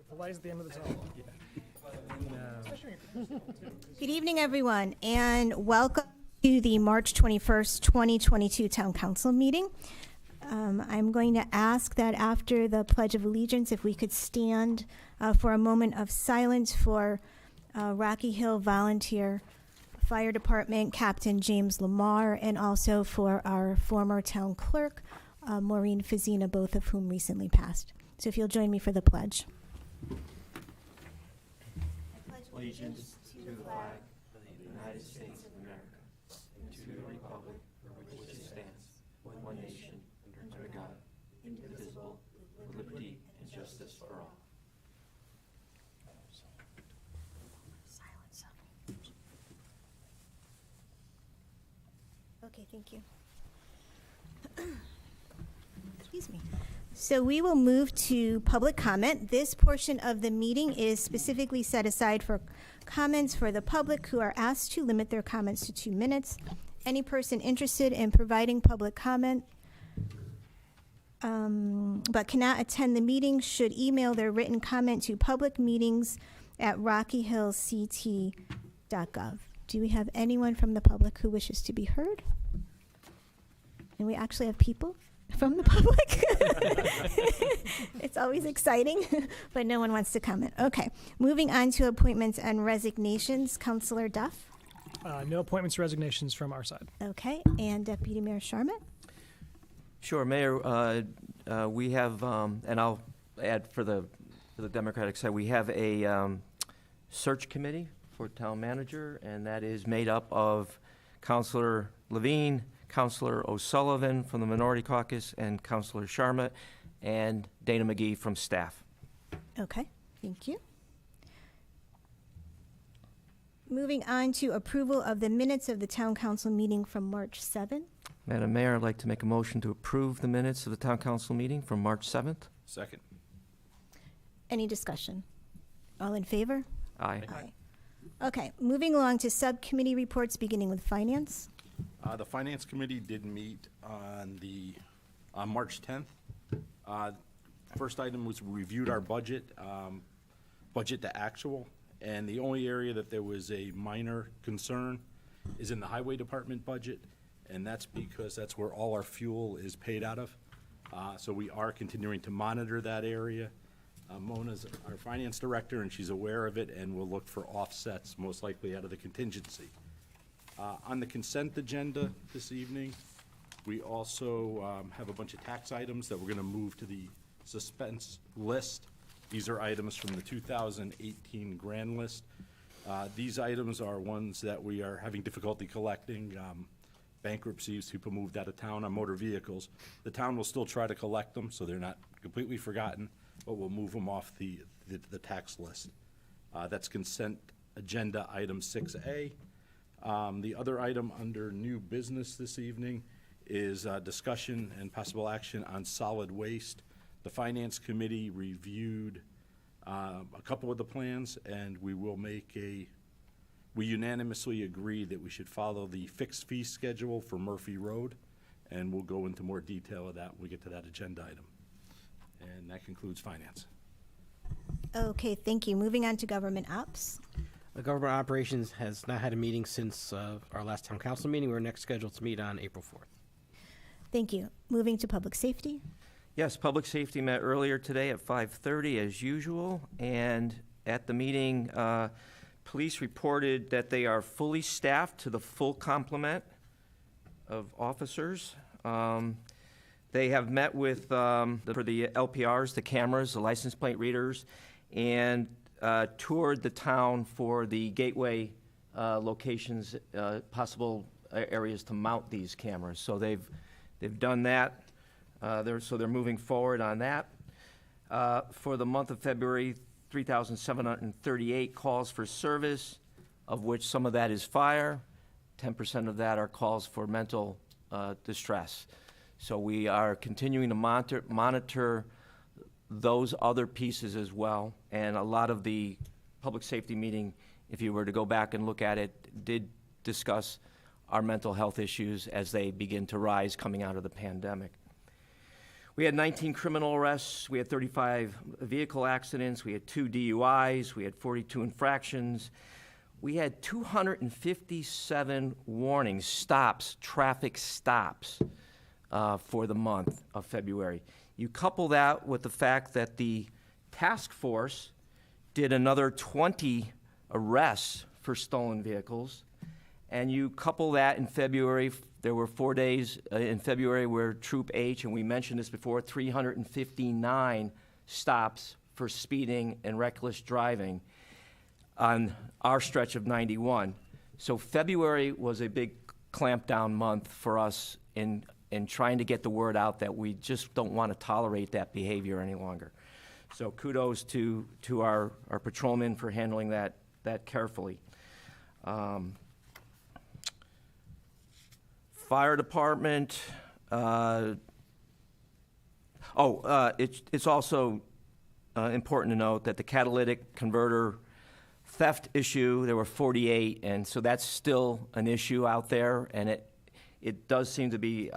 The light at the end of the tunnel. Good evening, everyone, and welcome to the March 21st, 2022 Town Council meeting. I'm going to ask that after the Pledge of Allegiance, if we could stand for a moment of silence for Rocky Hill Volunteer Fire Department Captain James Lamar, and also for our former town clerk, Maureen Fazina, both of whom recently passed. So if you'll join me for the pledge. Allegiance to the flag of the United States of America and to the republic for which it stands, one nation, under God, indivisible, with liberty and justice for all. Silence. Okay, thank you. Excuse me. So we will move to public comment. This portion of the meeting is specifically set aside for comments for the public who are asked to limit their comments to 2 minutes. Any person interested in providing public comment but cannot attend the meeting should email their written comment to publicmeetings@rockyhillct.gov. Do we have anyone from the public who wishes to be heard? And we actually have people from the public. It's always exciting, but no one wants to comment. Okay, moving on to appointments and resignations. Councilor Duff. No appointments or resignations from our side. Okay, and Deputy Mayor Sharma. Sure, Mayor. We have, and I'll add for the Democratic side, we have a search committee for town manager, and that is made up of Councilor Levine, Councilor O'Sullivan from the Minority Caucus, and Councilor Sharma, and Dana McGee from staff. Okay, thank you. Moving on to approval of the minutes of the Town Council meeting from March 7th. Madam Mayor, I'd like to make a motion to approve the minutes of the Town Council meeting from March 7th. Second. Any discussion? All in favor? Aye. Aye. Okay, moving along to subcommittee reports, beginning with finance. The Finance Committee did meet on March 10th. First item was we reviewed our budget, budget to actual, and the only area that there was a minor concern is in the Highway Department budget, and that's because that's where all our fuel is paid out of. So we are continuing to monitor that area. Mona's our finance director, and she's aware of it, and we'll look for offsets, most likely out of the contingency. On the consent agenda this evening, we also have a bunch of tax items that we're going to move to the suspense list. These are items from the 2018 grand list. These items are ones that we are having difficulty collecting. Bankruptcies, people moved out of town on motor vehicles. The town will still try to collect them, so they're not completely forgotten, but we'll move them off the tax list. That's consent agenda item 6A. The other item under new business this evening is discussion and possible action on solid waste. The Finance Committee reviewed a couple of the plans, and we unanimously agreed that we should follow the fixed fee schedule for Murphy Road, and we'll go into more detail of that when we get to that agenda item. And that concludes finance. Okay, thank you. Moving on to government ops. Government Operations has not had a meeting since our last town council meeting. We're next scheduled to meet on April 4th. Thank you. Moving to public safety. Yes, Public Safety met earlier today at 5:30 as usual, and at the meeting, police reported that they are fully staffed to the full complement of officers. They have met with, for the LPRs, the cameras, the license plate readers, and toured the town for the gateway locations, possible areas to mount these cameras. So they've done that. So they're moving forward on that. For the month of February, 3,738 calls for service, of which some of that is fire. 10% of that are calls for mental distress. So we are continuing to monitor those other pieces as well. And a lot of the public safety meeting, if you were to go back and look at it, did discuss our mental health issues as they begin to rise coming out of the pandemic. We had 19 criminal arrests, we had 35 vehicle accidents, we had 2 DUIs, we had 42 infractions. We had 257 warnings, stops, traffic stops for the month of February. You couple that with the fact that the task force did another 20 arrests for stolen vehicles, and you couple that in February, there were 4 days in February where Troop H, and we mentioned this before, 359 stops for speeding and reckless driving on our stretch of 91. So February was a big clampdown month for us in trying to get the word out that we just don't want to tolerate that behavior any longer. So kudos to our patrolmen for handling that carefully. Fire department, it's also important to note that the catalytic converter theft issue, there were 48, and so that's still an issue out there, and it does seem to be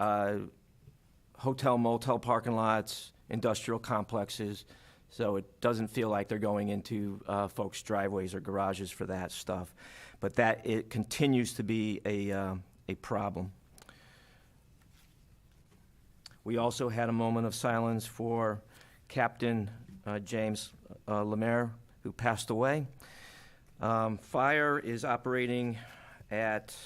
hotel, motel parking lots, industrial complexes, so it doesn't feel like they're going into folks' driveways or garages for that stuff. But it continues to be a problem. We also had a moment of silence for Captain James Lemaire, who passed away. Fire is operating at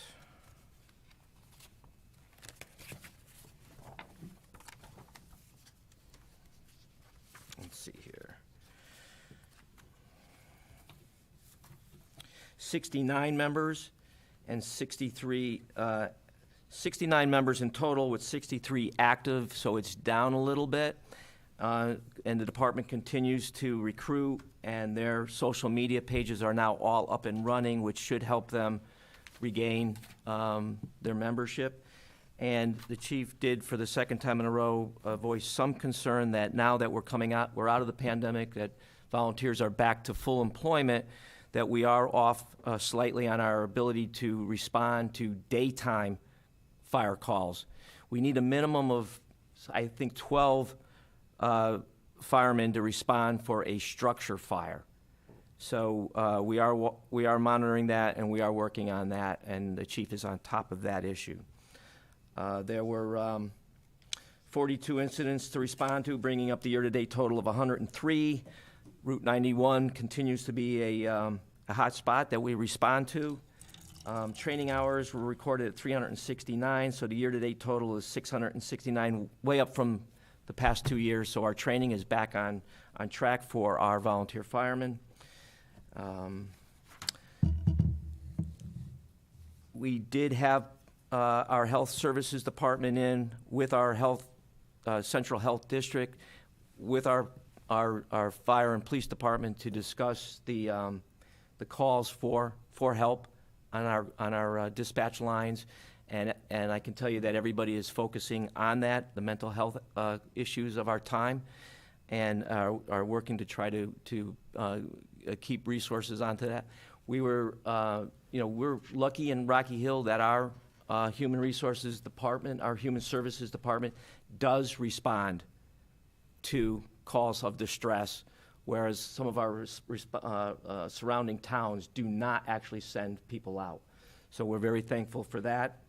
let's see here, 69 members and 69 members in total with 63 active, so it's down a little bit. And the department continues to recruit, and their social media pages are now all up and running, which should help them regain their membership. And the chief did, for the second time in a row, voice some concern that now that we're out of the pandemic, that volunteers are back to full employment, that we are off slightly on our ability to respond to daytime fire calls. We need a minimum of, I think, 12 firemen to respond for a structure fire. So we are monitoring that, and we are working on that, and the chief is on top of that issue. There were 42 incidents to respond to, bringing up the year-to-date total of 103. Route 91 continues to be a hot spot that we respond to. Training hours were recorded at 369, so the year-to-date total is 669, way up from the past 2 years. So our training is back on track for our volunteer firemen. We did have our health services department in with our central health district, with our fire and police department to discuss the calls for help on our dispatch lines, and I can tell you that everybody is focusing on that, the mental health issues of our time, and are working to try to keep resources onto that. We're lucky in Rocky Hill that our human resources department, our human services department, does respond to calls of distress, whereas some of our surrounding towns do not actually send people out. So we're very thankful for that.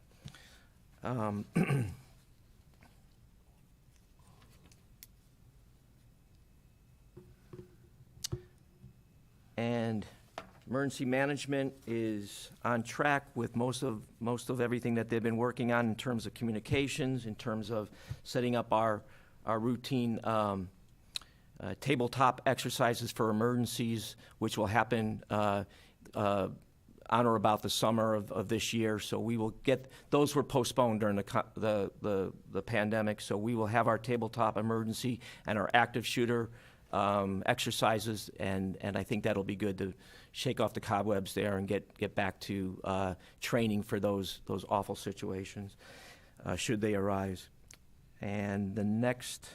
And emergency management is on track with most of everything that they've been working on in terms of communications, in terms of setting up our routine tabletop exercises for emergencies, which will happen on or about the summer of this year. So we will get, those were postponed during the pandemic, so we will have our tabletop emergency and our active shooter exercises, and I think that'll be good to shake off the cobwebs there and get back to training for those awful situations, should they arise. And the next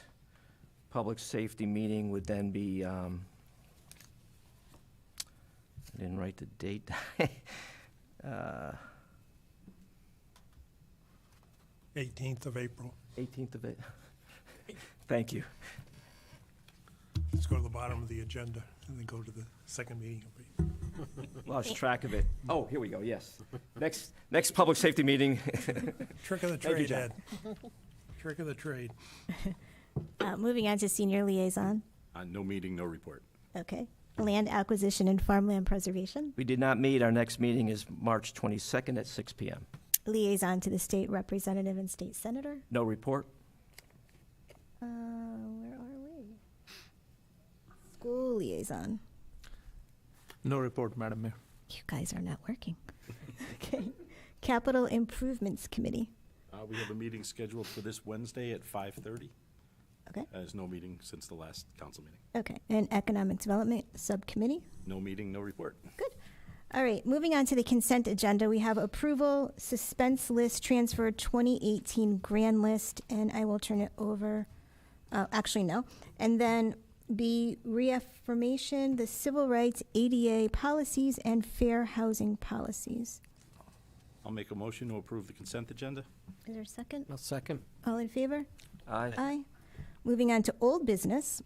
public safety meeting would then be, I didn't write the date. 18th of April. 18th of it. Thank you. Let's go to the bottom of the agenda and then go to the second meeting. Lost track of it. Oh, here we go, yes. Next public safety meeting. Trick of the Thank you, trade, John. Ed. Trick of the trade. Moving on to senior liaison. No meeting, no report. Okay. Land acquisition and farmland preservation. We did not meet. Our next meeting is March 22nd at 6 p.m. Liaison to the state representative and state senator. No report. Where are we? School liaison. No report, Madam Mayor. You guys are not working. Okay. Capital Improvements Committee. We have a meeting scheduled for this Wednesday at 5:30. Okay. There's no meeting since the last council meeting. Okay. And Economic Development Subcommittee. No meeting, no report. Good. All right. Moving on to the consent agenda, we have approval, suspense list, transfer 2018 grand list, and I will turn it over. Actually, no. And then B, reaffirmation, the civil rights, ADA policies, and fair housing policies. I'll make a motion to approve the consent agenda. Is there a second? I'll second. All in favor? Aye. Aye. Moving on to old business.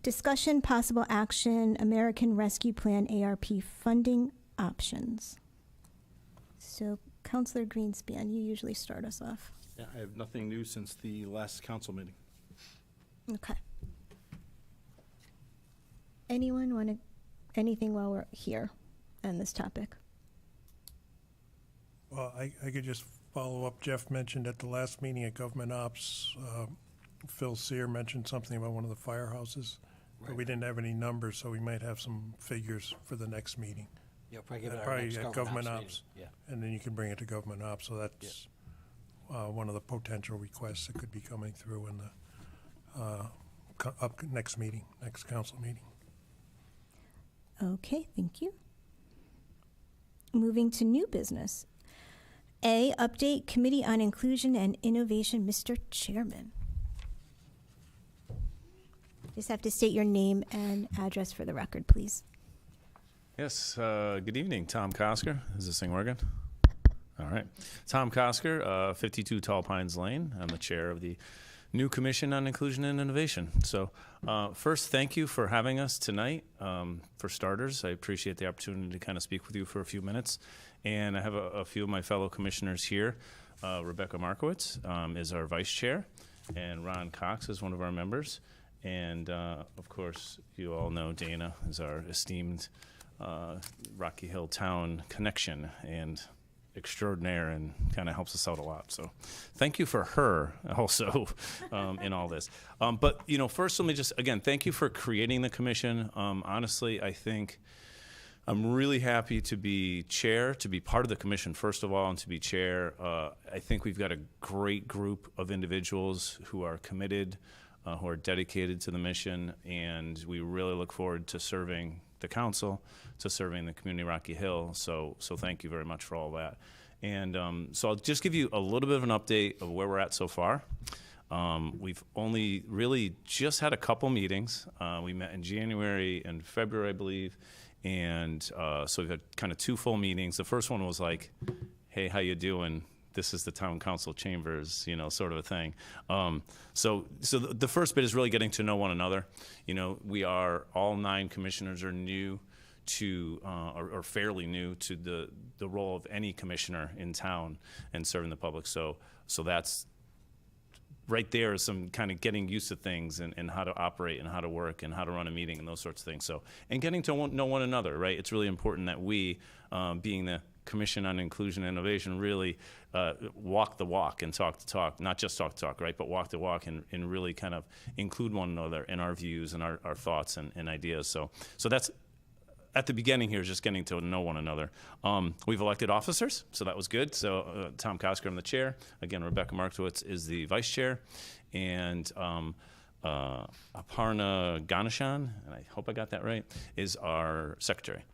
Discussion, possible action, American Rescue Plan ARP funding options. So, Counselor Greenspan, you usually start us off. Yeah, I have nothing new since the last council meeting. Okay. Anyone want to, anything while we're here on this topic? Well, I could just follow up. Jeff mentioned at the last meeting at Government Ops, Phil Sear mentioned something about one of the firehouses. But we didn't have any numbers, so we might have some figures for the next meeting. Yeah, probably give it our Probably next at government Government ops Ops. meeting. And then you can bring it to Government Ops, so that's one of the potential requests that could be coming through in the next meeting, next council meeting. Okay, thank you. Moving to new business. A, update Committee on Inclusion and Innovation, Mr. Chairman. Just have to state your name and address for the record, please. Yes, good evening, Tom Kosker. Is this thing working? All right. Tom Kosker, 52 Tall Pines Lane. I'm the chair of the new Commission on Inclusion and Innovation. So first, thank you for having us tonight. For starters, I appreciate the opportunity to kind of speak with you for a few minutes. And I have a few of my fellow commissioners here. Rebecca Markowitz is our vice chair, and Ron Cox is one of our members. And of course, you all know Dana is our esteemed Rocky Hill Town connection and extraordinaire, and kind of helps us out a lot. So thank you for her also in all this. But, you know, first let me just, again, thank you for creating the commission. Honestly, I think I'm really happy to be chair, to be part of the commission, first of all, and to be chair. I think we've got a great group of individuals who are committed, who are dedicated to the mission, and we really look forward to serving the council, to serving the community of Rocky Hill. So thank you very much for all that. And so I'll just give you a little bit of an update of where we're at so far. We've only really just had a couple meetings. We met in January and February, I believe. And so we've had kind of two full meetings. The first one was like, hey, how you doing? This is the town council chambers, you know, sort of a thing. So the first bit is really getting to know one another. You know, we are, all 9 commissioners are new to, or fairly new to the role of any commissioner in town and serving the public. So that's, right there is some kind of getting used to things and how to operate and how to work and how to run a meeting and those sorts of things. So, and getting to know one another, right? It's really important that we, being the Commission on Inclusion and Innovation, really walk the walk and talk the talk, not just talk the talk, right? But walk the walk and really kind of include one another in our views and our thoughts and ideas. So that's, at the beginning here, is just getting to know one another. We've elected officers, so that was good. So Tom Kosker, I'm the chair. Again, Rebecca Markowitz is the vice chair. And Aparna Ganeshan, and I hope I got that right, is our secretary.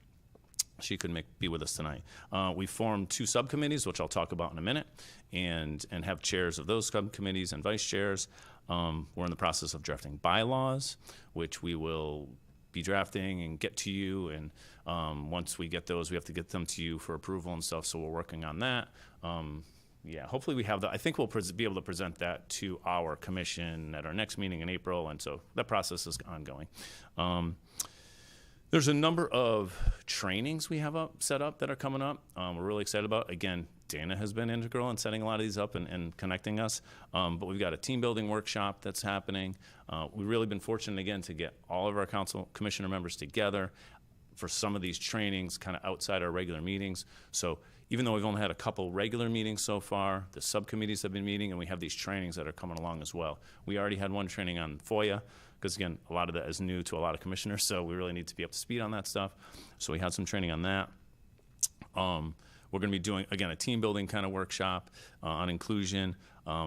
She couldn't be with us tonight. We formed 2 subcommittees, which I'll talk about in a minute, and have chairs of those subcommittees and vice chairs. We're in the process of drafting bylaws, which we will be drafting and get to you, and once we get those, we have to get them to you for approval and stuff, so we're working on that. yeah, hopefully we have that. I think we'll be able to present that to our commission at our next meeting in April, and so that process is ongoing. There's a number of trainings we have set up that are coming up. We're really excited about. Again, Dana has been integral in setting a lot of these up and connecting us. But we've got a team building workshop that's happening. We've really been fortunate, again, to get all of our council commissioner members together for some of these trainings kind of outside our regular meetings. So even though we've only had a couple regular meetings so far, the subcommittees have been meeting, and we have these trainings that are coming along as well. We already had one training on FOIA, because again, a lot of that is new to a lot of commissioners, so we really need to be up to speed on that stuff. So we had some training on that. We're going to be doing, again, a team building kind of workshop on inclusion,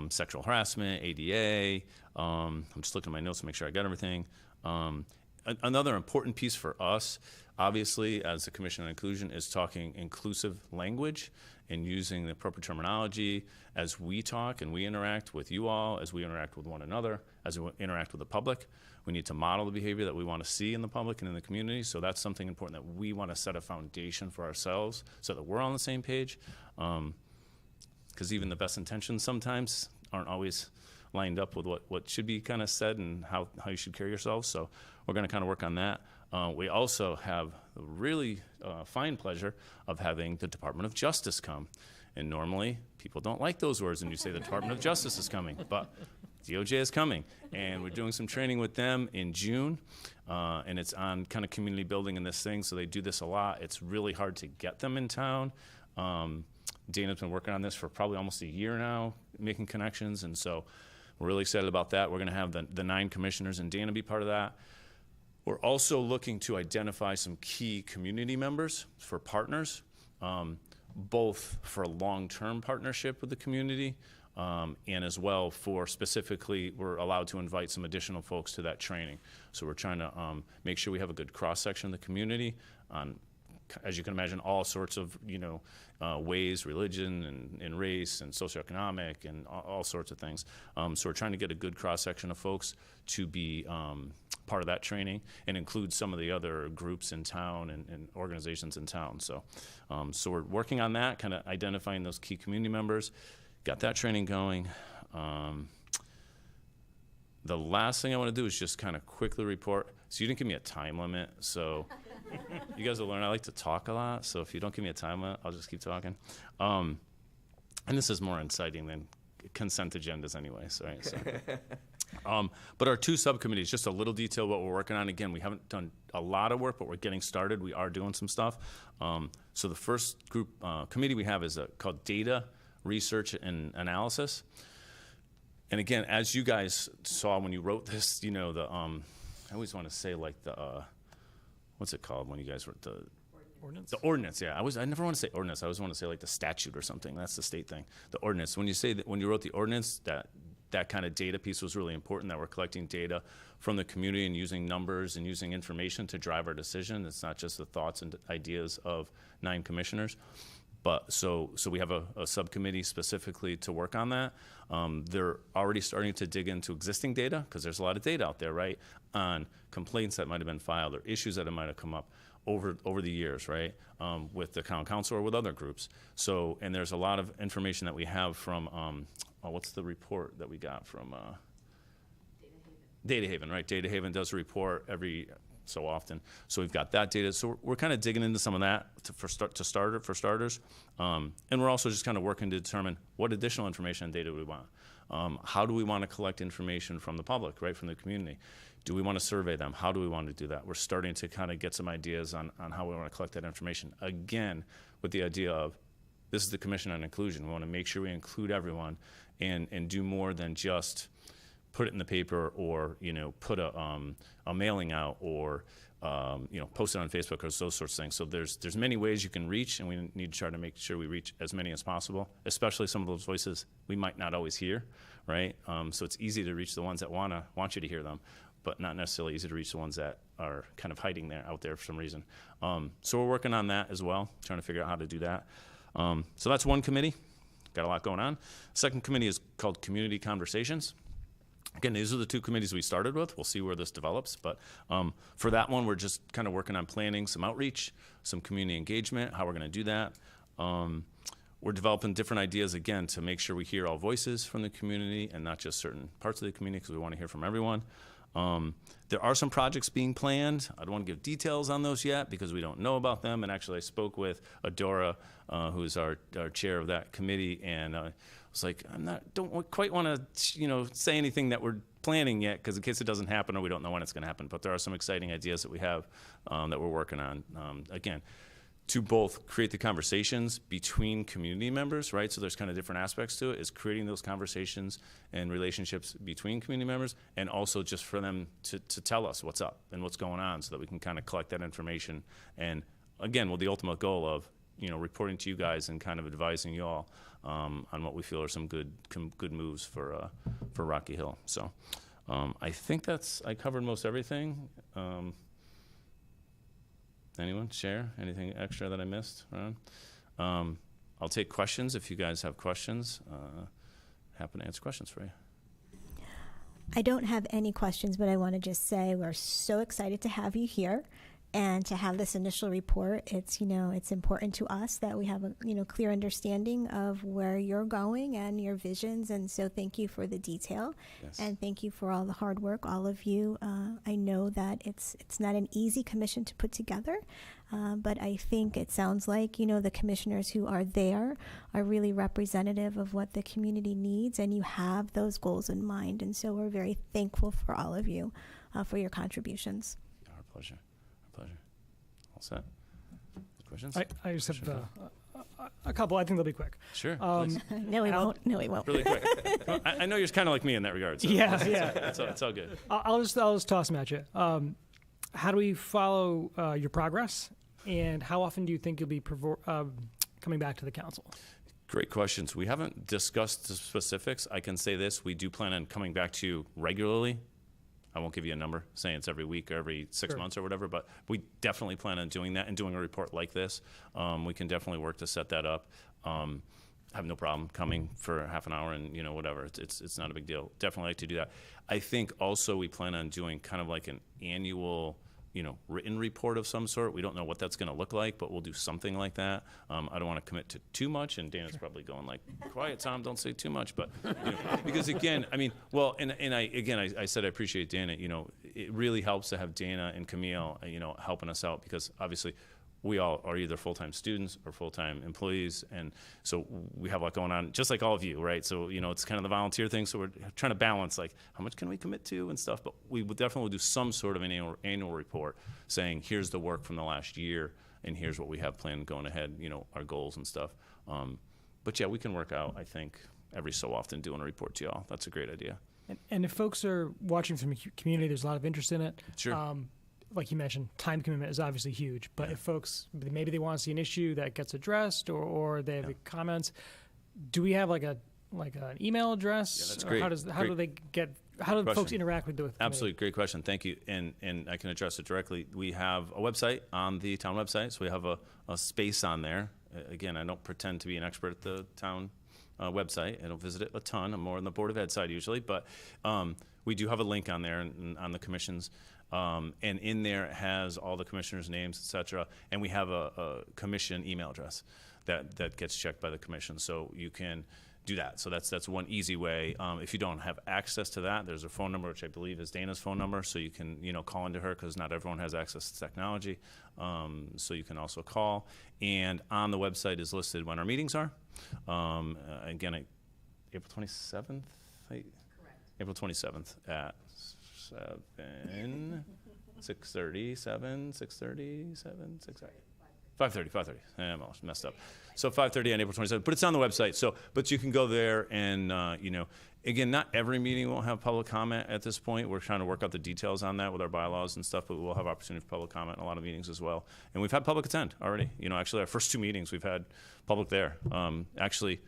sexual harassment, ADA. I'm just looking at my notes to make sure I got everything. Another important piece for us, obviously, as the Commission on Inclusion, is talking inclusive language and using the appropriate terminology as we talk and we interact with you all, as we interact with one another, as we interact with the public. We need to model the behavior that we want to see in the public and in the community. So that's something important that we want to set a foundation for ourselves so that we're on the same page. Because even the best intentions sometimes aren't always lined up with what should be kind of said and how you should carry yourselves. So we're going to kind of work on that. We also have the really fine pleasure of having the Department of Justice come. And normally, people don't like those words when you say the Department of Justice is coming, but DOJ is coming. And we're doing some training with them in June, and it's on kind of community building and this thing, so they do this a lot. It's really hard to get them in town. Dana's been working on this for probably almost a year now, making connections, and so we're really excited about that. We're going to have the 9 commissioners and Dana be part of that. We're also looking to identify some key community members for partners, both for long-term partnership with the community and as well for specifically, we're allowed to invite some additional folks to that training. So we're trying to make sure we have a good cross-section of the community on, as you can imagine, all sorts of, ways, religion and race and socioeconomic and all sorts of things. So we're trying to get a good cross-section of folks to be part of that training and include some of the other groups in town and organizations in town. So, so we're working on that, kind of identifying those key community members. Got that training going. The last thing I want to do is just kind of quickly report. So you didn't give me a time limit, so you guys will learn I like to talk a lot, so if you don't give me a time limit, I'll just keep talking. And this is more inciting than consent agendas anyways, right? So. But our 2 subcommittees, just a little detail what we're working on. Again, we haven't done a lot of work, but we're getting started. We are doing some stuff. So the first group committee we have is called Data Research and Analysis. And again, as you guys saw when you wrote this, I always want to say like the, what's it called when you guys wrote the Ordinance? The ordinance, yeah. I never want to say ordinance. I always want to say like the statute or something. That's the state thing. The ordinance. When you say that, when you wrote the ordinance, that kind of data piece was really important, that we're collecting data from the community and using numbers and using information to drive our decision. It's not just the thoughts and ideas of 9 commissioners. But so we have a subcommittee specifically to work on that. They're already starting to dig into existing data because there's a lot of data out there, right, on complaints that might have been filed or issues that might have come up over the years, right, with the town council or with other groups. So, and there's a lot of information that we have from, what's the report that we got from? Data Haven, right? Data Haven does a report every so often. So we've got that data. So we're kind of digging into some of that for starters. And we're also just kind of working to determine what additional information and data we want. How do we want to collect information from the public, right, from the community? Do we want to survey them? How do we want to do that? We're starting to kind of get some ideas on how we want to collect that information. Again, with the idea of this is the Commission on Inclusion. We want to make sure we include everyone and do more than just put it in the paper or, put a mailing out or, post it on Facebook or those sorts of things. So there's many ways you can reach, and we need to try to make sure we reach as many as possible, especially some of those voices we might not always hear, right? So it's easy to reach the ones that want you to hear them, but not necessarily easy to reach the ones that are kind of hiding out there for some reason. So we're working on that as well, trying to figure out how to do that. So that's one committee. Got a lot going on. Second committee is called Community Conversations. Again, these are the 2 committees we started with. We'll see where this develops. But for that one, we're just kind of working on planning some outreach, some community engagement, how we're going to do that. we're developing different ideas, again, to make sure we hear all voices from the community and not just certain parts of the community, because we want to hear from everyone. There are some projects being planned. I don't want to give details on those yet because we don't know about them. And actually, I spoke with Adora, who's our chair of that committee, and I was like, don't quite want to, say anything that we're planning yet, because in case it doesn't happen or we don't know when it's going to happen. But there are some exciting ideas that we have that we're working on. Again, to both create the conversations between community members, right? So there's kind of different aspects to it, is creating those conversations and relationships between community members, and also just for them to tell us what's up and what's going on so that we can kind of collect that information. And again, with the ultimate goal of, reporting to you guys and kind of advising you all on what we feel are some good moves for Rocky Hill. So I think I covered most everything. Anyone share anything extra that I missed, Ron? I'll take questions if you guys have questions. Happy to answer questions for you. I don't have any questions, but I want to just say we're so excited to have you here and to have this initial report. It's, it's important to us that we have a, clear understanding of where you're going and your visions. And so thank you for the detail. Yes. And thank you for all the hard work, all of you. I know that it's not an easy commission to put together, but I think it sounds like, the commissioners who are there are really representative of what the community needs, and you have those goals in mind. And so we're very thankful for all of you for your contributions. Our pleasure. All set? Questions? I just have a couple. I think they'll be quick. Sure. No, we won't. No, we won't. Really quick. I know you're kind of like me in that regard. So Yeah. It's all good. I'll just toss them at you. How do we follow your progress, and how often do you think you'll be coming back to the council? Great questions. We haven't discussed the specifics. I can say this: we do plan on coming back to you regularly. I won't give you a number, saying it's every week or every 6 months or whatever, but we definitely plan on doing that and doing a report like this. We can definitely work to set that up. I have no problem coming for half an hour and, whatever. It's not a big deal. Definitely like to do that. I think also we plan on doing kind of like an annual, written report of some sort. We don't know what that's going to look like, but we'll do something like that. I don't want to commit to too much, and Dana's probably going like, quiet, Tom, don't say too much. But because again, I said I appreciate Dana. It really helps to have Dana and Camille, helping us out, because obviously we all are either full-time students or full-time employees, and so we have a lot going on, just like all of you, right? So, it's kind of the volunteer thing, so we're trying to balance, like, how much can we commit to and stuff, but we would definitely do some sort of an annual report saying, here's the work from the last year, and here's what we have planned going ahead, our goals and stuff. But yeah, we can work out, I think, every so often doing a report to y'all. That's a great idea. And if folks are watching from the community, there's a lot of interest in it. Sure. Like you mentioned, time commitment is obviously huge. But if folks, maybe they want to see an issue that gets addressed, or they have comments, do we have like an email address? Yeah, that's Or great. How do folks interact with the committee? Absolutely, great question. Thank you, and I can address it directly. We have a website on the town website, so we have a space on there. Again, I don't pretend to be an expert at the town website. I don't visit it a ton. I'm more on the Board of Ed side usually, but we do have a link on there and on the commissions. And in there it has all the commissioners' names, et cetera. And we have a commission email address that gets checked by the commission. So you can do that. So that's one easy way. If you don't have access to that, there's a phone number, which I believe is Dana's phone number. So you can, call into her, because not everyone has access to technology. So you can also call. And on the website is listed when our meetings are. Again, April 27th? Correct. April 27th at 6:30. 5:30. I'm all messed up. So 5:30 on April 27th, but it's on the website. So, but you can go there and, again, not every meeting will have public comment at this point. We're trying to work out the details on that with our bylaws and stuff, but we'll have opportunity for public comment in a lot of meetings as well. And we've had public attend already. Actually, our first 2 meetings, we've had public there. Actually,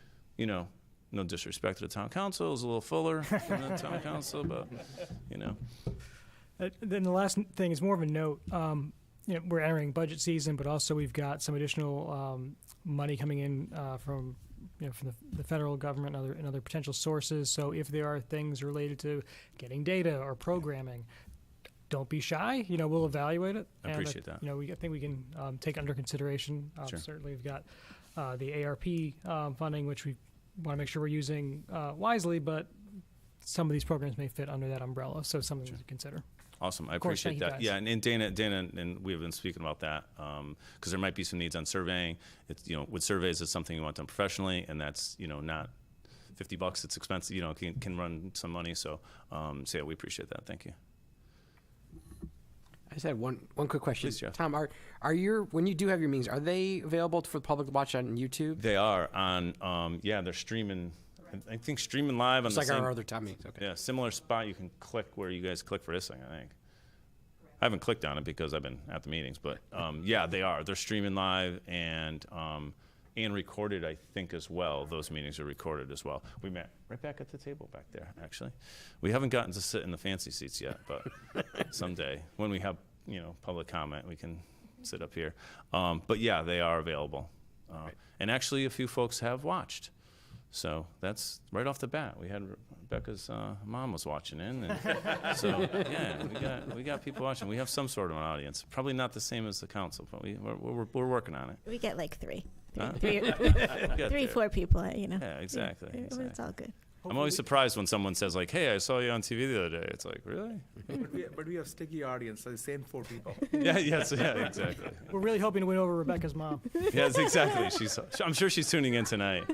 no disrespect to the town council, it was a little fuller than the town council, but, Then the last thing is more of a note. We're entering budget season, but also we've got some additional money coming in from the federal government and other potential sources. So if there are things related to getting data or programming, don't be shy. We'll evaluate it. I appreciate that. I think we can take under consideration. Sure. Certainly, we've got the ARP funding, which we want to make sure we're using wisely, but some of these programs may fit under that umbrella, so something to consider. Awesome, I course, appreciate thank you, that. guys. Yeah, and Dana, and we have been speaking about that because there might be some needs on surveying. It's, with surveys, it's something you want done professionally, and that's not $50. It's expensive. Can run some money. So yeah, we appreciate that. Thank you. I just had one quick question. Please, Jeff. Tom, are your, when you do have your meetings, are they available for the public to watch on YouTube? They are on. They're streaming. I think streaming live on It's the like same. our other time meetings. Okay. Yeah, similar spot you can click where you guys click for this thing, I think. I haven't clicked on it because I've been at the meetings, but yeah, they are. They're streaming live and recorded, I think, as well. Those meetings are recorded as well. We met right back at the table back there, actually. We haven't gotten to sit in the fancy seats yet, but someday when we have, public comment, we can sit up here. But yeah, they are available. And actually, a few folks have watched. So that's right off the bat. We had Rebecca's mom was watching in, and so yeah, we got people watching. We have some sort of an audience. Probably not the same as the council, but we're working on it. We get like three, Huh? three, We'll get three, there. 4 people. Yeah, exactly. It's all good. I'm always surprised when someone says like, "Hey, I saw you on TV the other day." It's like, really? But we have sticky audience, so the same 4 people. Yeah. Yes. Yeah. Exactly. We're really hoping to win over Rebecca's mom. Yes. Exactly. I'm sure she's tuning in tonight.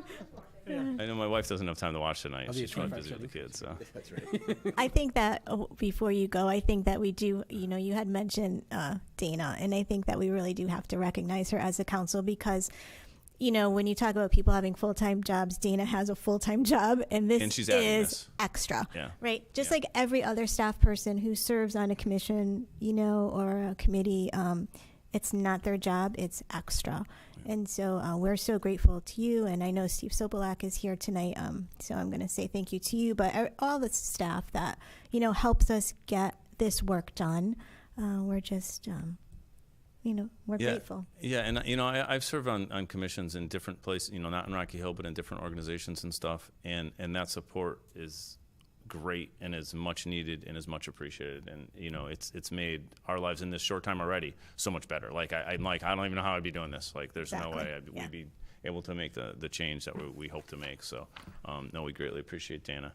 I know my wife doesn't have time to watch tonight. I'll be She's a probably 25 busy with the kids. So. That's right. I think that before you go, I think that we do, you had mentioned Dana, and I think that we really do have to recognize her as a council because, when you talk about people having full-time jobs, Dana has a full-time job, and this she's adding is this. extra, Yeah. right? Just Yeah. like every other staff person who serves on a commission, or a committee, it's not their job, it's extra. And so we're so grateful to you, and I know Steve Sopolak is here tonight, so I'm going to say thank you to you, but all the staff that, helps us get this work done. We're just, we're grateful. Yeah, and I've served on commissions in different places, not in Rocky Hill, but in different organizations and stuff, and that support is great and is much needed and is much appreciated, and it's made our lives in this short time already so much better. Like I'm like, I don't even know how I'd be doing this. Like there's no way we'd be able to make the change that we hope to make. So no, we greatly appreciate Dana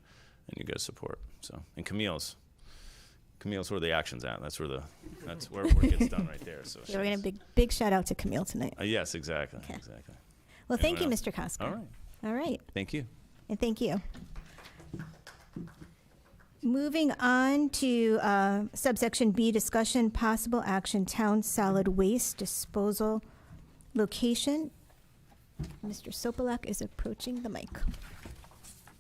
and you guys' support. So, and Camille's where the action's at. That's where work gets done right there. So Yeah, we're going to big shout out to Camille tonight. yes, exactly. Okay. Exactly. Well, thank you, Anyone Mr. Kosker. All right. All right. Thank you. And thank you. Moving on to subsection B, discussion, possible action, town solid waste disposal location. Mr. Sopolak is approaching the mic.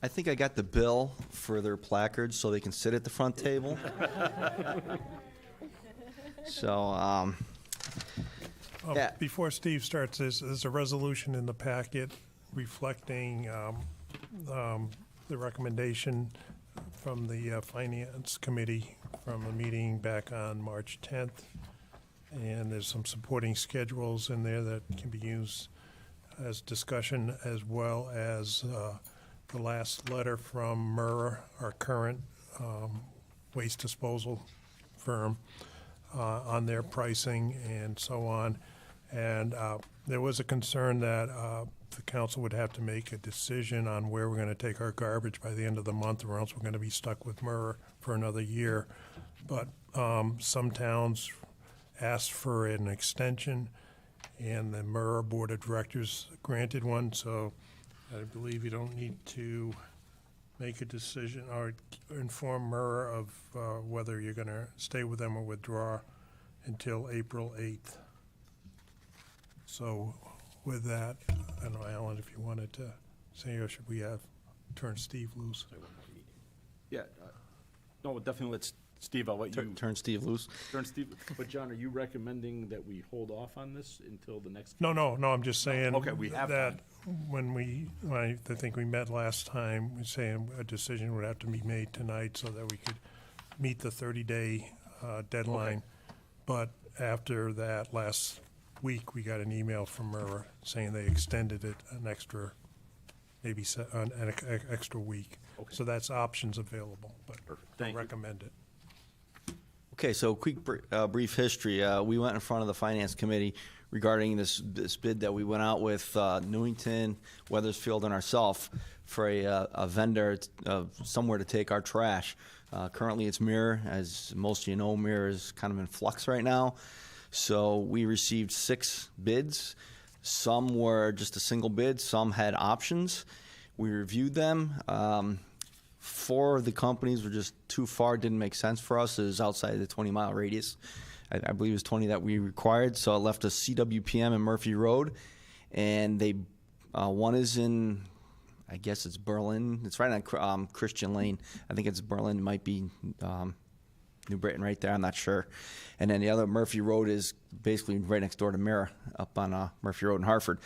I think I got the bill for their placards so they can sit at the front table. So, yeah. Before Steve starts, there's a resolution in the packet reflecting the recommendation from the Finance Committee from a meeting back on March 10th. And there's some supporting schedules in there that can be used as discussion, as well as the last letter from MERA, our current waste disposal firm, on their pricing and so on. And there was a concern that the council would have to make a decision on where we're going to take our garbage by the end of the month, or else we're going to be stuck with MERA for another year. But some towns asked for an extension, and the MERA Board of Directors granted one, so I believe you don't need to make a decision or inform MERA of whether you're going to stay with them or withdraw until April 8th. So with that, I don't know, Alan, if you wanted to say, or should we turn Steve loose? Yeah, no, definitely let Steve, I'll let you. turn Steve loose. Turn Steve, but John, are you recommending that we hold off on this until the next? No, I'm just saying Okay, we have that when I think we met last time, we're saying a decision would have to be made tonight so that we could meet the 30-day deadline. Okay. But after that, last week, we got an email from MERA saying they extended it an extra, maybe an extra week. Okay. So that's options available, but Thank I you. recommend it. Okay, so quick brief history. We went in front of the Finance Committee regarding this bid that we went out with Newington, Weathersfield, and ourselves for a vendor somewhere to take our trash. Currently, it's Mirror. As most of you know, Mirror is kind of in flux right now. So we received 6 bids. Some were just a single bid. Some had options. We reviewed them. 4 of the companies were just too far, didn't make sense for us. It was outside the 20-mile radius. I believe it was 20 that we required, so it left us CWPM and Murphy Road. And they, one is in, I guess it's Berlin. It's right on Christian Lane. I think it's Berlin. It might be New Britain right there. I'm not sure. And then the other, Murphy Road, is basically right next door to Mirror, up on Murphy Road in Hartford.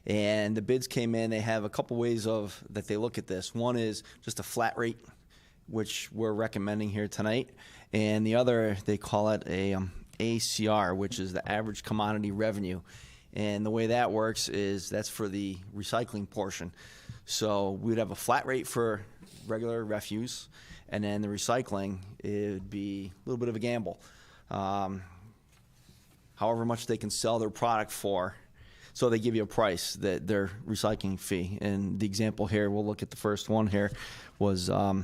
And the bids came in. They have a couple ways that they look at this. One is just a flat rate, which we're recommending here tonight. And the other, they call it a ACR, which is the average commodity revenue. And the way that works is that's for the recycling portion. So we'd have a flat rate for regular refuse, and then the recycling, it would be a little bit of a gamble. However much they can sell their product for. So they give you a price, their recycling fee. And the example here, we'll look at the first one here, was I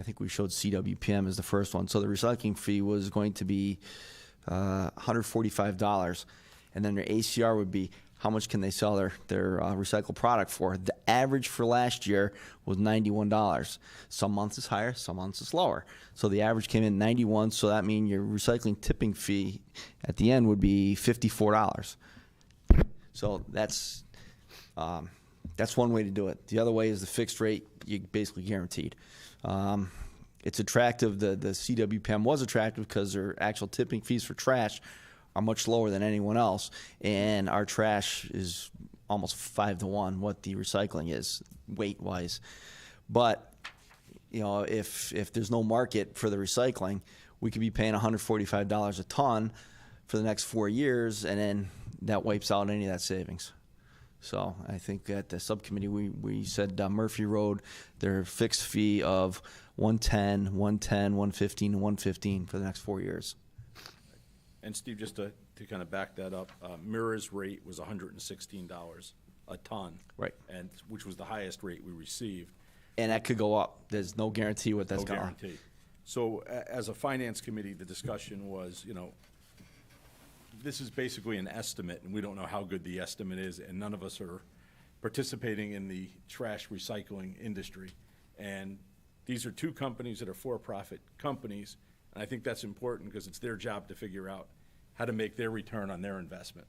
think we showed CWPM as the first one. So the recycling fee was going to be $145. And then their ACR would be how much can they sell their recycled product for. The average for last year was $91. Some months it's higher, some months it's lower. So the average came in $91, so that means your recycling tipping fee at the end would be $54. So that's one way to do it. The other way is the fixed rate, you basically guaranteed. It's attractive. The CWPM was attractive because their actual tipping fees for trash are much lower than anyone else, and our trash is almost 5 to 1 what the recycling is weight-wise. But if there's no market for the recycling, we could be paying $145 a ton for the next 4 years, and then that wipes out any of that savings. So I think at the subcommittee we said Murphy Road, their fixed fee of $110, $115, and $115 for the next 4 years. And Steve, just to kind of back that up, Mirror's rate was $116 a ton. Right. And which was the highest rate we received. And that could go up. There's no guarantee what that's No going to. guarantee. So as a finance committee, the discussion was, this is basically an estimate, and we don't know how good the estimate is, and none of us are participating in the trash recycling industry. And these are 2 companies that are for-profit companies, and I think that's important because it's their job to figure out how to make their return on their investment.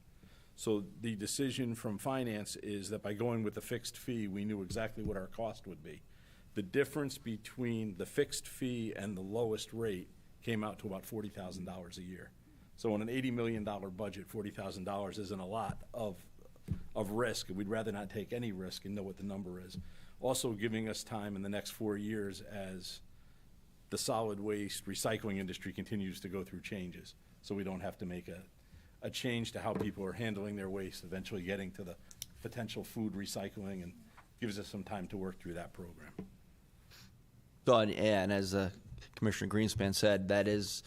So the decision from finance is that by going with the fixed fee, we knew exactly what our cost would be. The difference between the fixed fee and the lowest rate came out to about $40,000 a year. So on an $80 million budget, $40,000 isn't a lot of risk. We'd rather not take any risk and know what the number is. Also giving us time in the next 4 years as the solid waste recycling industry continues to go through changes. So we don't have to make a change to how people are handling their waste, eventually getting to the potential food recycling, and gives us some time to work through that program. So, and as Commissioner Greenspan said, that is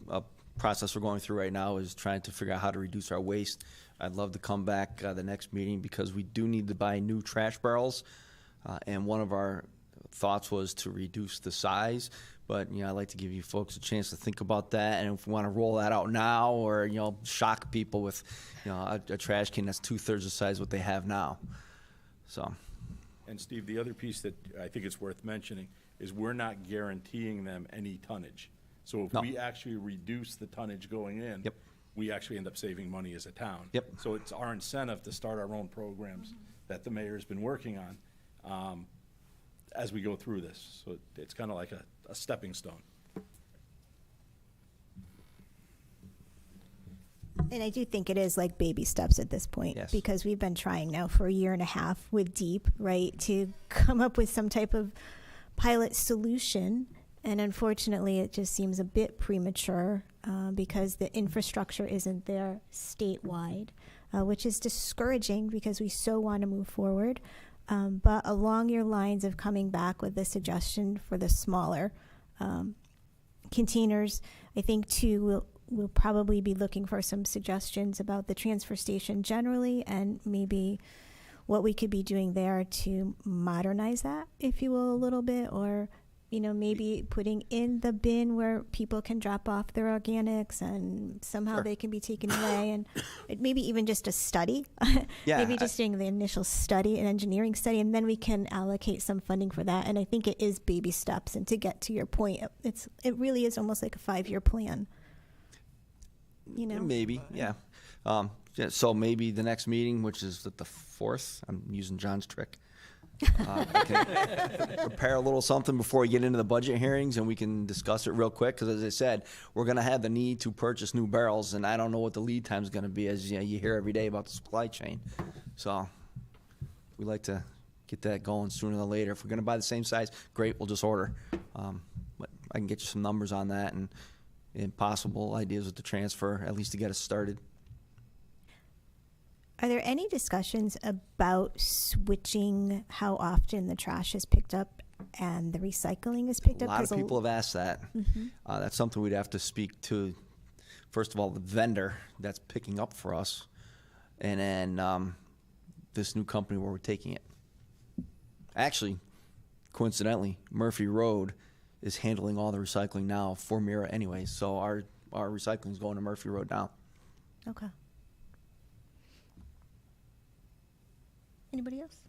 a process we're going through right now, is trying to figure out how to reduce our waste. I'd love to come back the next meeting because we do need to buy new trash barrels, and one of our thoughts was to reduce the size. But I'd like to give you folks a chance to think about that, and if we want to roll that out now, or shock people with a trash can that's 2/3 the size of what they have now. So. And Steve, the other piece that I think it's worth mentioning is we're not guaranteeing them any tonnage. So if we actually reduce the tonnage going in, Yep. we actually end up saving money as a town. Yep. So it's our incentive to start our own programs that the mayor's been working on as we go through this. So it's kind of like a stepping stone. And I do think it is like baby steps at this point, Yes. because we've been trying now for 1.5 years with DEEP, right, to come up with some type of pilot solution. And unfortunately, it just seems a bit premature because the infrastructure isn't there statewide, which is discouraging because we so want to move forward. But along your lines of coming back with a suggestion for the smaller containers, I think too we'll probably be looking for some suggestions about the transfer station generally, and maybe what we could be doing there to modernize that, if you will, a little bit, or maybe putting in the bin where people can drop off their organics and somehow Sure. they can be taken away, and maybe even just a study. Yeah, Maybe just doing the initial study, an engineering study, and then we can allocate some funding for that. And I think it is baby steps. And to get to your point, it really is almost like a 5-year plan. Maybe, yeah. Yeah, so maybe the next meeting, which is the 4th, I'm using John's trick. I can prepare a little something before we get into the budget hearings, and we can discuss it real quick. Because as I said, we're going to have the need to purchase new barrels, and I don't know what the lead time is going to be, as you hear every day about the supply chain. So we like to get that going sooner than later. If we're going to buy the same size, great, we'll just order. But I can get you some numbers on that and possible ideas with the transfer, at least to get us started. Are there any discussions about switching how often the trash is picked up and the recycling is picked A up? lot of 'Cause people have asked that. That's something we'd have to speak to, first of all, the vendor that's picking up for us, and then this new company where we're taking it. Actually, coincidentally, Murphy Road is handling all the recycling now for Mira anyways, so our recycling is going to Murphy Road now. Okay. Anybody else?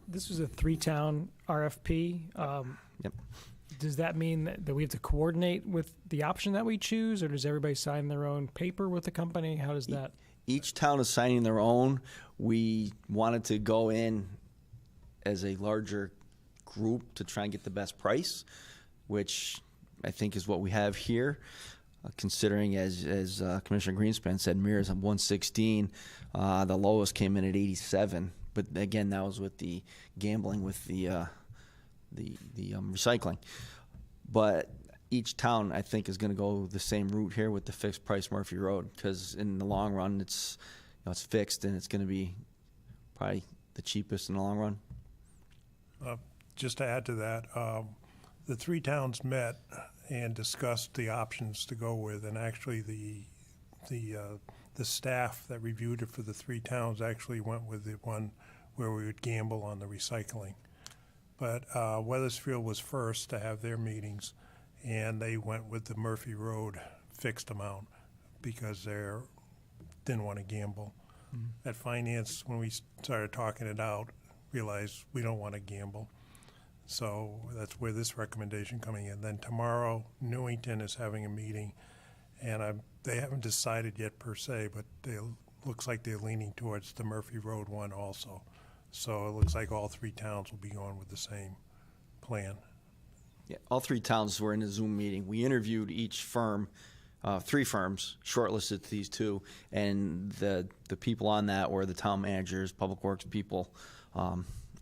This was a 3-town RFP. Yep. Does that mean that we have to coordinate with the option that we choose, or does everybody sign their own paper with the company? How does that? Each town is signing their own. We wanted to go in as a larger group to try and get the best price, which I think is what we have here. Considering, as Commissioner Greenspan said, Mira's at 116. The lowest came in at 87. But again, that was with the gambling with the recycling. But each town, I think, is going to go the same route here with the fixed price Murphy Road, because in the long run, it's fixed, and it's going to be probably the cheapest in the long run. Just to add to that, the 3 towns met and discussed the options to go with, and actually the staff that reviewed it for the 3 towns actually went with the one where we would gamble on the recycling. But Weathersfield was first to have their meetings, and they went with the Murphy Road fixed amount because they didn't want to gamble. At Finance, when we started talking it out, realized we don't want to gamble. So that's where this recommendation coming in. Then tomorrow, Newington is having a meeting, and they haven't decided yet per se, but looks like they're leaning towards the Murphy Road one also. So it looks like all 3 towns will be going with the same plan. Yeah, all 3 towns were in a Zoom meeting. We interviewed each firm, 3 firms, shortlisted these 2, and the people on that were the town managers, public works people,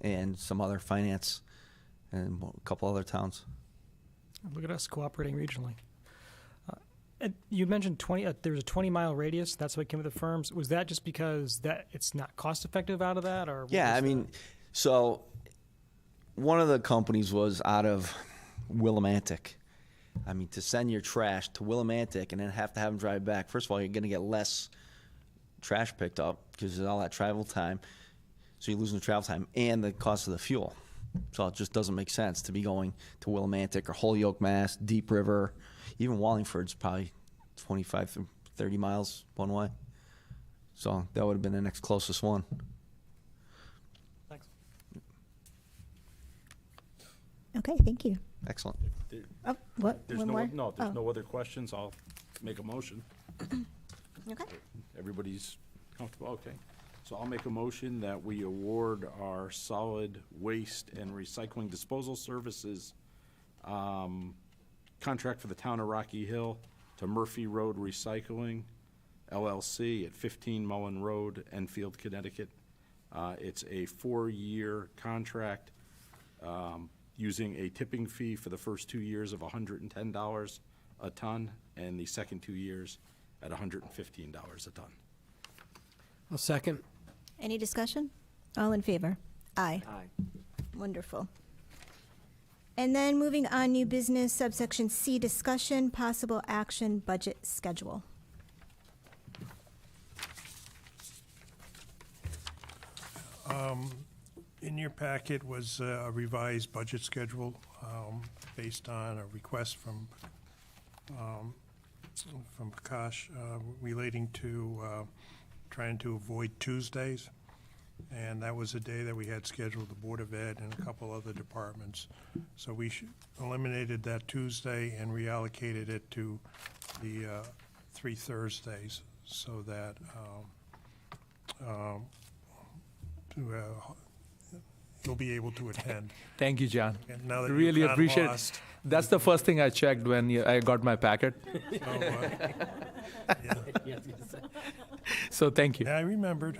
and some other finance, and a couple other towns. Look at us cooperating regionally. And you mentioned there was a 20-mile radius. That's what came with the firms. Was that just because that it's not cost effective out of that, or? Yeah, I mean, so one of the companies was out of Willimantic. I mean, to send your trash to Willimantic and then have to have them drive back. First of all, you're going to get less trash picked up because of all that travel time. So you're losing the travel time and the cost of the fuel. So it just doesn't make sense to be going to Willimantic or Holyoke, Mass, Deep River. Even Wallingford's probably 25 to 30 miles one way. So that would have been the next closest one. Thanks. Okay, thank you. Excellent. Oh, what? There's One more? there's Oh, no other questions. I'll make a motion. Okay. Everybody's comfortable? Okay. So I'll make a motion that we award our solid waste and recycling disposal services contract for the town of Rocky Hill to Murphy Road Recycling, LLC at 15 Mullen Road, Enfield, Connecticut. It's a 4-year contract using a tipping fee for the first 2 years of $110 a ton, and the second 2 years at $115 a ton. I'll second. Any discussion? All in favor? Aye. Aye. Wonderful. And then moving on, new business, subsection C, discussion, possible action, budget schedule. In your packet was a revised budget schedule based on a request from Prakash relating to trying to avoid Tuesdays. And that was a day that we had scheduled the Board of Ed and a couple other departments. So we eliminated that Tuesday and reallocated it to the 3 Thursdays so that you'll be able to attend. Thank you, John. And now that Really you've appreciate it. lost, That's the first thing I checked when I got my packet. yeah. So thank you. Yeah, I remembered.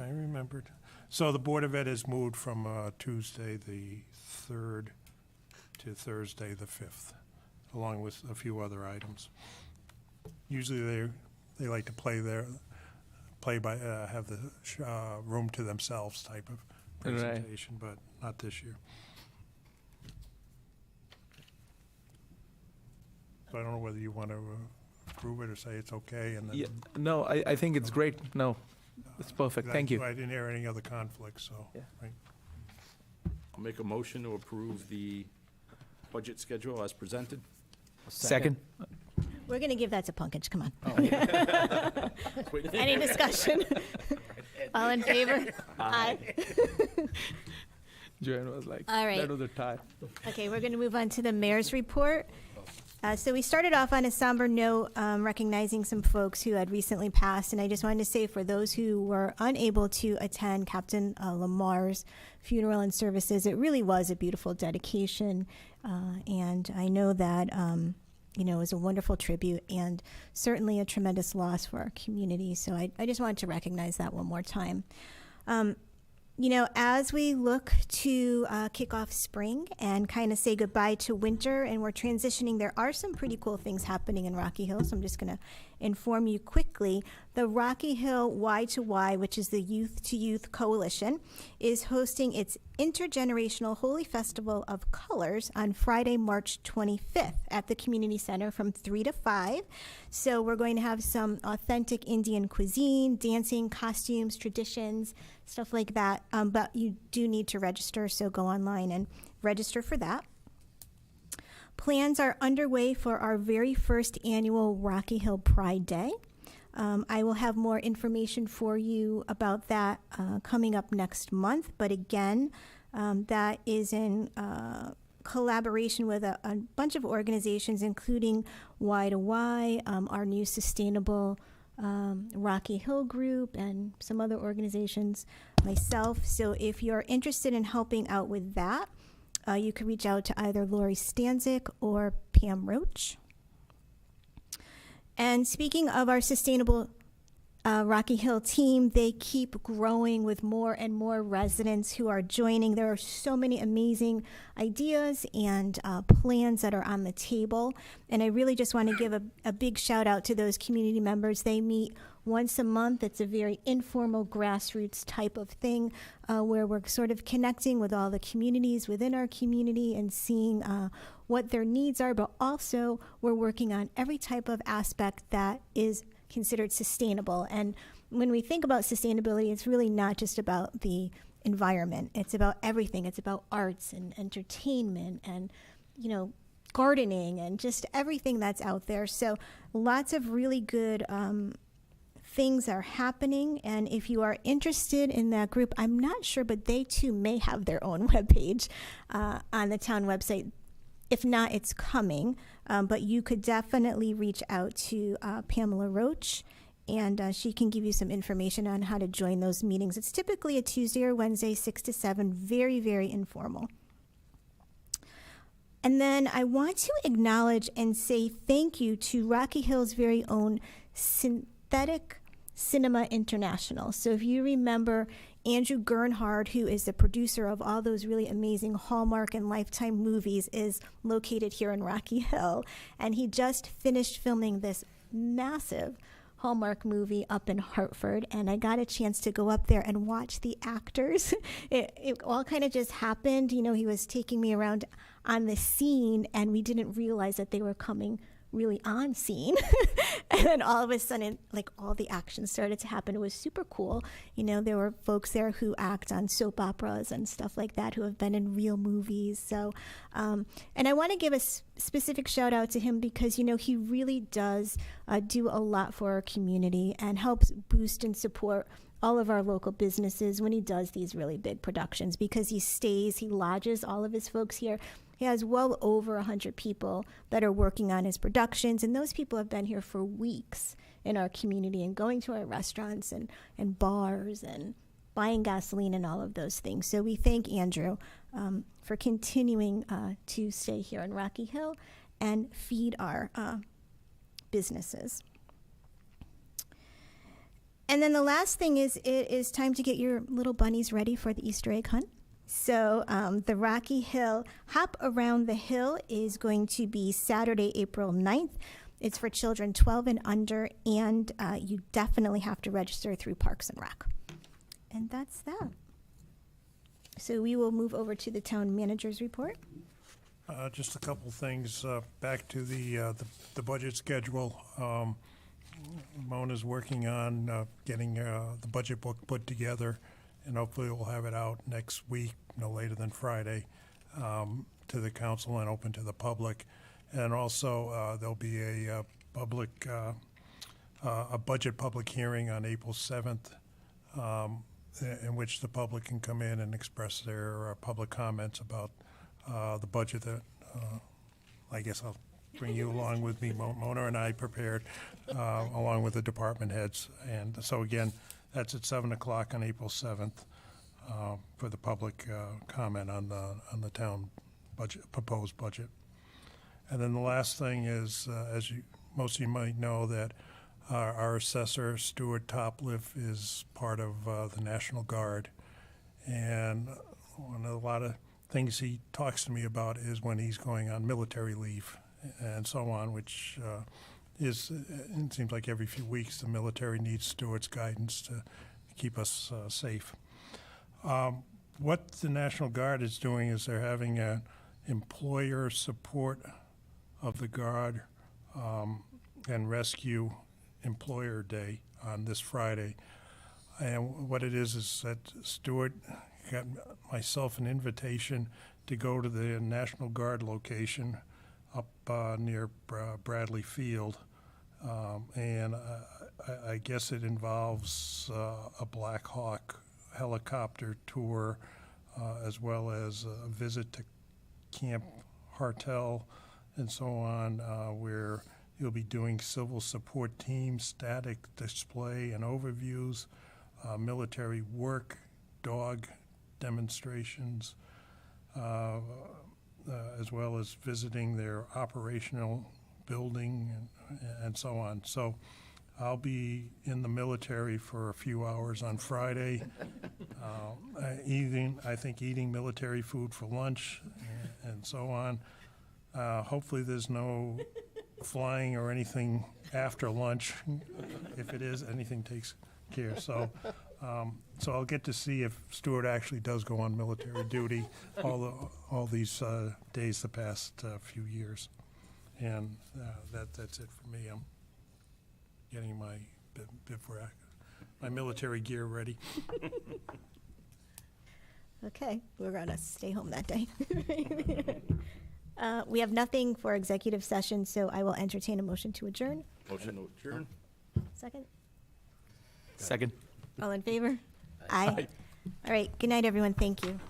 So the Board of Ed has moved from Tuesday the 3rd to Thursday the 5th, along with a few other items. Usually they like to have the room to themselves type of presentation, but not this year. So I don't know whether you want to approve it or say it's okay, and then. Yeah, no, I think it's great. No, it's perfect. Thank you. I didn't hear any other conflicts, so. Yeah. Right. I'll make a motion to approve the budget schedule as presented. Second. We're going to give that to Punkage, come on. Wait, Any discussion? All in favor? Aye. Joanne was like, All right. that was a tie. Okay, we're going to move on to the mayor's report. So we started off on a somber note, recognizing some folks who had recently passed, and I just wanted to say for those who were unable to attend Captain Lamar's funeral and services, it really was a beautiful dedication, and I know that it was a wonderful tribute and certainly a tremendous loss for our community. So I just wanted to recognize that one more time. As we look to kick off spring and kind of say goodbye to winter and we're transitioning, there are some pretty cool things happening in Rocky Hill. So I'm just going to inform you quickly. The Rocky Hill Y2Y, which is the Youth to Youth Coalition, is hosting its Intergenerational Holy Festival of Colors on Friday, March 25th at the Community Center from 3 to 5. So we're going to have some authentic Indian cuisine, dancing, costumes, traditions, stuff like that. But you do need to register, so go online and register for that. Plans are underway for our very first annual Rocky Hill Pride Day. I will have more information for you about that coming up next month. But again, that is in collaboration with a bunch of organizations, including Y2Y, our new sustainable Rocky Hill group, and some other organizations, myself. So if you're interested in helping out with that, you can reach out to either Lori Stanzik or Pam Roach. And speaking of our sustainable Rocky Hill team, they keep growing with more and more residents who are joining. There are so many amazing ideas and plans that are on the table. And I really just want to give a big shout out to those community members. They meet once a month. It's a very informal grassroots type of thing where we're sort of connecting with all the communities within our community and seeing what their needs are, but also we're working on every type of aspect that is considered sustainable. And when we think about sustainability, it's really not just about the environment. It's about everything. It's about arts and entertainment and, gardening and just everything that's out there. So lots of really good things are happening. And if you are interested in that group, I'm not sure, but they too may have their own webpage on the town website. If not, it's coming. But you could definitely reach out to Pamela Roach, and she can give you some information on how to join those meetings. It's typically a Tuesday or Wednesday, 6 to 7, very, very informal. And then I want to acknowledge and say thank you to Rocky Hill's very own Synthetic Cinema International. So if you remember, Andrew Gernhard, who is the producer of all those really amazing Hallmark and Lifetime movies, is located here in Rocky Hill. And he just finished filming this massive Hallmark movie up in Hartford, and I got a chance to go up there and watch the actors. It all kind of just happened. You know, he was taking me around on the scene, and we didn't realize that they were coming really on scene. And then all of a sudden, like, all the action started to happen. It was super cool. You know, there were folks there who act on soap operas and stuff like that, who have been in real movies. So, and I want to give a specific shout out to him because, you know, he really does do a lot for our community and helps boost and support all of our local businesses when he does these really big productions, because he lodges all of his folks here. He has well over 100 people that are working on his productions, and those people have been here for weeks in our community and going to our restaurants and bars and buying gasoline and all of those things. So we thank Andrew for continuing to stay here in Rocky Hill and feed our businesses. And then the last thing is, it is time to get your little bunnies ready for the Easter egg hunt. So the Rocky Hill Hop Around the Hill is going to be Saturday, April 9th. It's for children 12 and under, and you definitely have to register through Parks and Rec. And that's that. So we will move over to the town manager's report. Just a couple things, back to the budget schedule. Mona's working on getting the budget book put together, and hopefully we'll have it out next week, no later than Friday, to the council and open to the public. And also, there'll be a budget public hearing on April 7th, in which the public can come in and express their public comments about the budget that I guess I'll bring you along with me. Mona and I prepared, along with the department heads. And so again, that's at 7 o'clock on April 7th for the public comment on the town budget, proposed budget. And then the last thing is, as most of you might know, that our assessor, Stuart Topliff, is part of the National Guard. And a lot of things he talks to me about is when he's going on military leave and so on, which it seems like every few weeks the military needs Stuart's guidance to keep us safe. What the National Guard is doing is they're having an employer support of the Guard and Rescue Employer Day on this Friday. And what it is that Stuart got myself an invitation to go to the National Guard location up near Bradley Field, and I guess it involves a Black Hawk helicopter tour, as well as a visit to Camp Hartel and so on, where you'll be doing civil support teams, static display and overviews, military work, dog demonstrations, as well as visiting their operational building and so on. So I'll be in the military for a few hours on Friday, eating military food for lunch and so on. Hopefully there's no flying or anything after lunch. If it is, anything takes care. So I'll get to see if Stuart actually does go on military duty all these days the past few years. And that's it for me. I'm getting my bivouac, my military gear ready. Okay, we're going to stay home that day. We have nothing for executive session, so I will entertain a motion to adjourn. Motion to adjourn. Second? Second. All in favor? Aye. All right, good night, everyone. Thank you.